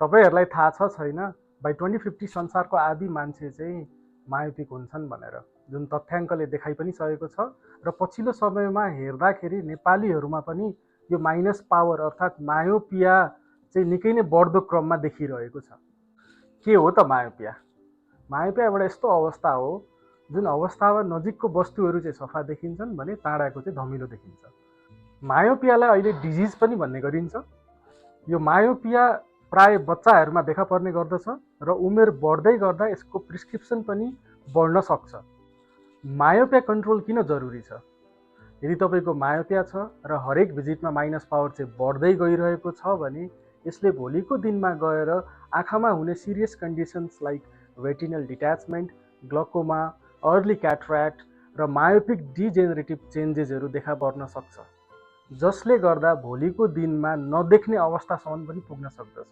तपाईहरुलाई थाहा छ छैन बाइ 2050 संसारको आधी मान्छे चाहिँ मायोपिक हुन्छन् भनेर जुन तथ्याङ्कले देखाइ पनि सकेको छ र पछिल्लो समयमा हेर्दाखेरि नेपालीहरुमा पनि यो माइनस पावर अर्थात् मायोपिया चाहिँ निकै नै बढ्दो क्रममा देखिरहेको छ। के हो त मायोपिया? मायोपिया एउटा यस्तो अवस्था हो जुन अवस्थामा नजिकको वस्तुहरू चाहिँ सफा देखिन्छन् भने टाढाको चाहिँ धमिलो देखिन्छ। मायोपियालाई अहिले डिजिज पनि भन्ने गरिन्छ। यो मायोपिया प्राय बच्चाहरूमा देखा पर्ने गर्दछ र उमेर बढ्दै गर्दा यसको प्रिस्क्रिप्सन पनि बढ्न सक्छ। मायोपिया कन्ट्रोल किन जरुरी छ? यदि तपाईको मायोपिया छ र हरेक भिजिटमा माइनस पावर चाहिँ बढ्दै गइरहेको छ भने यसले भोलिको दिनमा गएर आँखामा हुने serious conditions like retinal detachment, glaucoma, early cataract र मायोपिक डिजेनरेटिभ चेन्जेसहरू देखा पर्न सक्छ, जसले गर्दा भोलिको दिनमा नदेख्ने अवस्थासम्म पनि पुग्न सक्दछ।